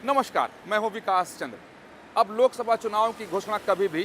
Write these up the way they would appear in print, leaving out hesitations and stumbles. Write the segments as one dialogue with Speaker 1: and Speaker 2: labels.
Speaker 1: नमस्कार, मैं हूं विकास चंद्र। अब लोकसभा चुनाव की घोषणा कभी भी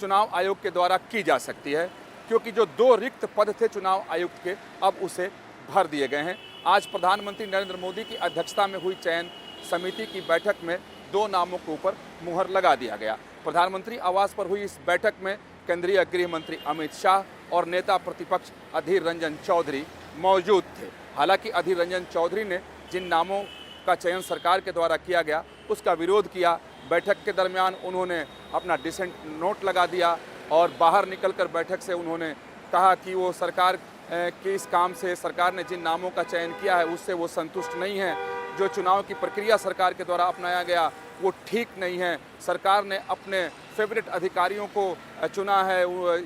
Speaker 1: चुनाव आयोग के द्वारा की जा सकती है, क्योंकि जो 2 रिक्त पद थे चुनाव आयुक्त के, अब उसे भर दिए गए हैं। आज प्रधानमंत्री नरेंद्र मोदी की अध्यक्षता में हुई चयन समिति की बैठक में 2 नामों के ऊपर मुहर लगा दिया गया। प्रधानमंत्री आवास पर हुई इस बैठक में केंद्रीय गृह मंत्री अमित शाह और नेता प्रतिपक्ष अधीर रंजन चौधरी मौजूद थे। हालांकि अधीर रंजन चौधरी ने जिन नामों का चयन सरकार के द्वारा किया गया उसका विरोध किया। बैठक के दरमियान उन्होंने अपना डिसेंट नोट लगा दिया और बाहर निकलकर बैठक से उन्होंने कहा कि वो सरकार के इस काम से, सरकार ने जिन नामों का चयन किया है उससे वो संतुष्ट नहीं है। जो चुनाव की प्रक्रिया सरकार के द्वारा अपनाया गया वो ठीक नहीं है। सरकार ने अपने फेवरेट अधिकारियों को चुना है।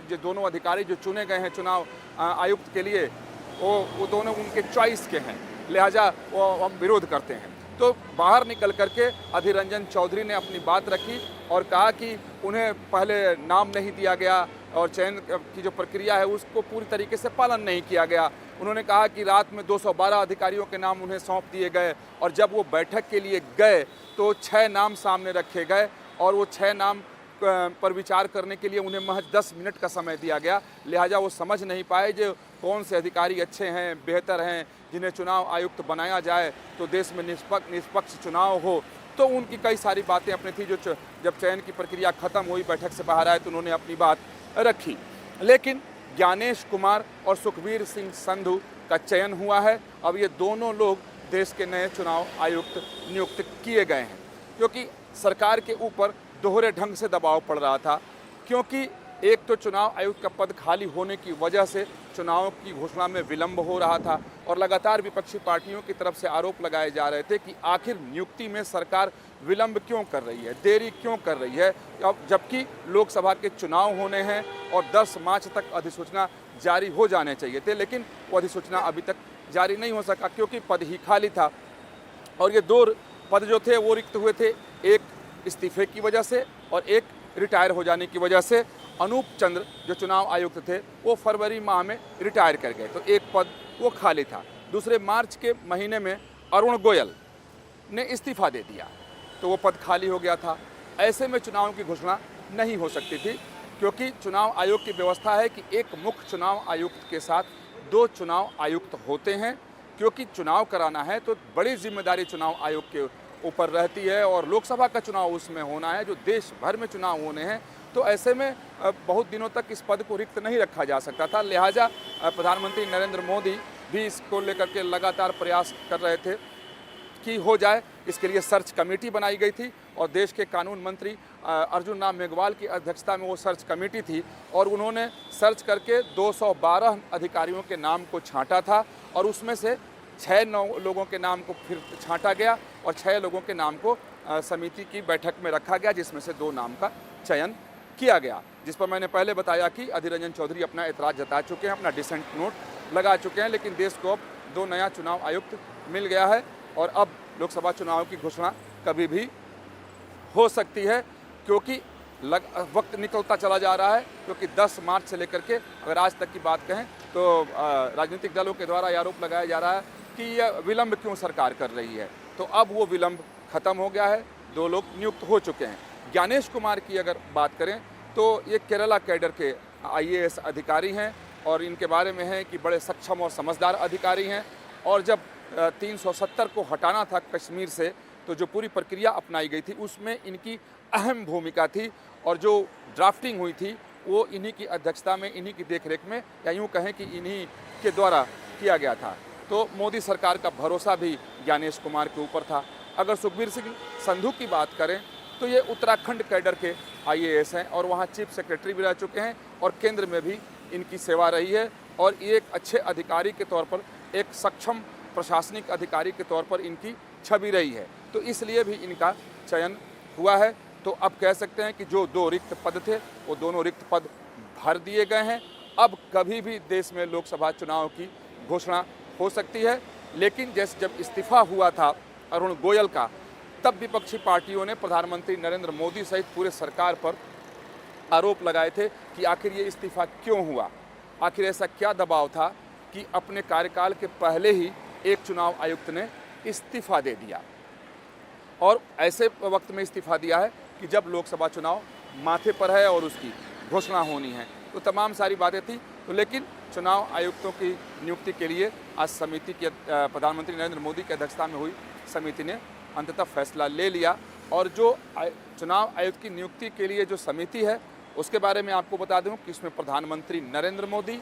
Speaker 1: जो दोनों अधिकारी जो चुने गए हैं चुनाव आयुक्त के लिए, वो दोनों उनके चॉइस के हैं, लिहाजा वो हम विरोध करते हैं। तो बाहर निकल करके अधीर रंजन चौधरी ने अपनी बात रखी और कहा कि उन्हें पहले नाम नहीं दिया गया और चयन की जो प्रक्रिया है उसको पूरी तरीके से पालन नहीं किया गया। उन्होंने कहा कि रात में 212 अधिकारियों के नाम उन्हें सौंप दिए गए और जब वो बैठक के लिए गए तो 6 नाम सामने रखे गए और वो 6 नाम पर विचार करने के लिए उन्हें महज 10 मिनट का समय दिया गया। लिहाजा वो समझ नहीं पाए जो कौन से अधिकारी अच्छे हैं, बेहतर हैं, जिन्हें चुनाव आयुक्त बनाया जाए तो देश में निष्पक्ष चुनाव हो। तो उनकी कई सारी बातें अपनी थी। जो जब चयन की प्रक्रिया खत्म हुई, बैठक से बाहर आए तो उन्होंने अपनी बात रखी। लेकिन ज्ञानेश कुमार और सुखबीर सिंह संधू का चयन हुआ है। अब ये दोनों लोग देश के नए चुनाव आयुक्त नियुक्त किए गए हैं, क्योंकि सरकार के ऊपर दोहरे ढंग से दबाव पड़ रहा था। क्योंकि एक तो चुनाव आयुक्त का पद खाली होने की वजह से चुनाव की घोषणा में विलंब हो रहा था और लगातार विपक्षी पार्टियों की तरफ से आरोप लगाए जा रहे थे कि आखिर नियुक्ति में सरकार विलंब क्यों कर रही है, देरी क्यों कर रही है, अब जबकि लोकसभा के चुनाव होने हैं और 10 मार्च तक अधिसूचना जारी हो जाने चाहिए थे। लेकिन वो अधिसूचना अभी तक जारी नहीं हो सका क्योंकि पद ही खाली था। और ये 2 पद जो थे वो रिक्त हुए थे, एक इस्तीफे की वजह से और एक रिटायर हो जाने की वजह से। अनूप चंद्र जो चुनाव आयुक्त थे वो फरवरी माह में रिटायर कर गए, तो एक पद वो खाली था। दूसरे मार्च के महीने में अरुण गोयल ने इस्तीफा दे दिया तो वो पद खाली हो गया था। ऐसे में चुनाव की घोषणा नहीं हो सकती थी, क्योंकि चुनाव आयोग की व्यवस्था है कि एक मुख्य चुनाव आयुक्त के साथ 2 चुनाव आयुक्त होते हैं। क्योंकि चुनाव कराना है तो बड़ी जिम्मेदारी चुनाव आयोग के ऊपर रहती है और लोकसभा का चुनाव उसमें होना है, जो देश भर में चुनाव होने हैं। तो ऐसे में बहुत दिनों तक इस पद को रिक्त नहीं रखा जा सकता था। लिहाजा प्रधानमंत्री नरेंद्र मोदी भी इसको लेकर के लगातार प्रयास कर रहे थे कि हो जाए। इसके लिए सर्च कमेटी बनाई गई थी और देश के कानून मंत्री अर्जुन राम मेघवाल की अध्यक्षता में वो सर्च कमेटी थी और उन्होंने सर्च करके 212 अधिकारियों के नाम को छांटा था और उसमें से 6 लोगों के नाम को फिर छांटा गया और 6 लोगों के नाम को समिति की बैठक में रखा गया, जिसमें से 2 नाम का चयन किया गया। जिस पर मैंने पहले बताया कि अधीर रंजन चौधरी अपना एतराज़ जता चुके हैं, अपना डिसेंट नोट लगा चुके हैं। लेकिन देश को अब 2 नया चुनाव आयुक्त मिल गया है और अब लोकसभा चुनाव की घोषणा कभी भी हो सकती है, क्योंकि वक्त निकलता चला जा रहा है। क्योंकि 10 मार्च से लेकर के अगर आज तक की बात कहें तो राजनीतिक दलों के द्वारा आरोप लगाया जा रहा है कि यह विलंब क्यों सरकार कर रही है। तो अब वो विलंब खत्म हो गया है, 2 लोग नियुक्त हो चुके हैं। ज्ञानेश कुमार की अगर बात करें तो ये केरला कैडर के IAS अधिकारी हैं और इनके बारे में है कि बड़े सक्षम और समझदार अधिकारी हैं। और जब 370 को हटाना था कश्मीर से तो जो पूरी प्रक्रिया अपनाई गई थी उसमें इनकी अहम भूमिका थी और जो ड्राफ्टिंग हुई थी वो इन्हीं की अध्यक्षता में, इन्हीं की देखरेख में, या यूँ कहें कि इन्हीं के द्वारा किया गया था। तो मोदी सरकार का भरोसा भी ज्ञानेश कुमार के ऊपर था। अगर सुखबीर सिंह संधू की बात करें तो ये उत्तराखंड कैडर के IAS हैं और वहाँ चीफ सेक्रेटरी भी रह चुके हैं और केंद्र में भी इनकी सेवा रही है और ये एक अच्छे अधिकारी के तौर पर, एक सक्षम प्रशासनिक अधिकारी के तौर पर इनकी छवि रही है। तो इसलिए भी इनका चयन हुआ है। तो अब कह सकते हैं कि जो 2 रिक्त पद थे वो दोनों रिक्त पद भर दिए गए हैं। अब कभी भी देश में लोकसभा चुनाव की घोषणा हो सकती है। लेकिन जैसे जब इस्तीफा हुआ था अरुण गोयल का, तब विपक्षी पार्टियों ने प्रधानमंत्री नरेंद्र मोदी सहित पूरे सरकार पर आरोप लगाए थे कि आखिर ये इस्तीफा क्यों हुआ, आखिर ऐसा क्या दबाव था कि अपने कार्यकाल के पहले ही एक चुनाव आयुक्त ने इस्तीफा दे दिया। और ऐसे वक्त में इस्तीफ़ा दिया है कि जब लोकसभा चुनाव माथे पर है और उसकी घोषणा होनी है। तो तमाम सारी बातें थी, तो लेकिन चुनाव आयुक्तों की नियुक्ति के लिए आज समिति की प्रधानमंत्री नरेंद्र मोदी की अध्यक्षता में हुई समिति ने अंततः फैसला ले लिया। और जो चुनाव आयुक्त की नियुक्ति के लिए जो समिति है उसके बारे में आपको बता दूं कि इसमें प्रधानमंत्री नरेंद्र मोदी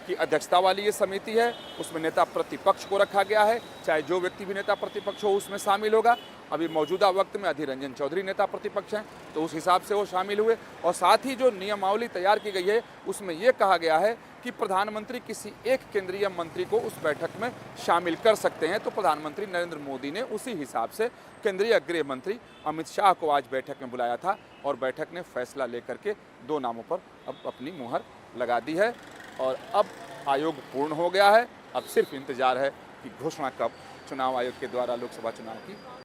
Speaker 1: की अध्यक्षता वाली ये समिति है। उसमें नेता प्रतिपक्ष को रखा गया है, चाहे जो व्यक्ति भी नेता प्रतिपक्ष हो उसमें शामिल होगा। अभी मौजूदा वक्त में अधीर रंजन चौधरी नेता प्रतिपक्ष हैं, तो उस हिसाब से वो शामिल हुए। और साथ ही जो नियमावली तैयार की गई है उसमें ये कहा गया है कि प्रधानमंत्री किसी एक केंद्रीय मंत्री को उस बैठक में शामिल कर सकते हैं। तो प्रधानमंत्री नरेंद्र मोदी ने उसी हिसाब से केंद्रीय गृह मंत्री अमित शाह को आज बैठक में बुलाया था और बैठक ने फैसला लेकर के 2 नामों पर अब अपनी मुहर लगा दी है। और अब आयोग पूर्ण हो गया है, अब सिर्फ इंतजार है कि घोषणा कब चुनाव आयोग के द्वारा लोकसभा चुनाव की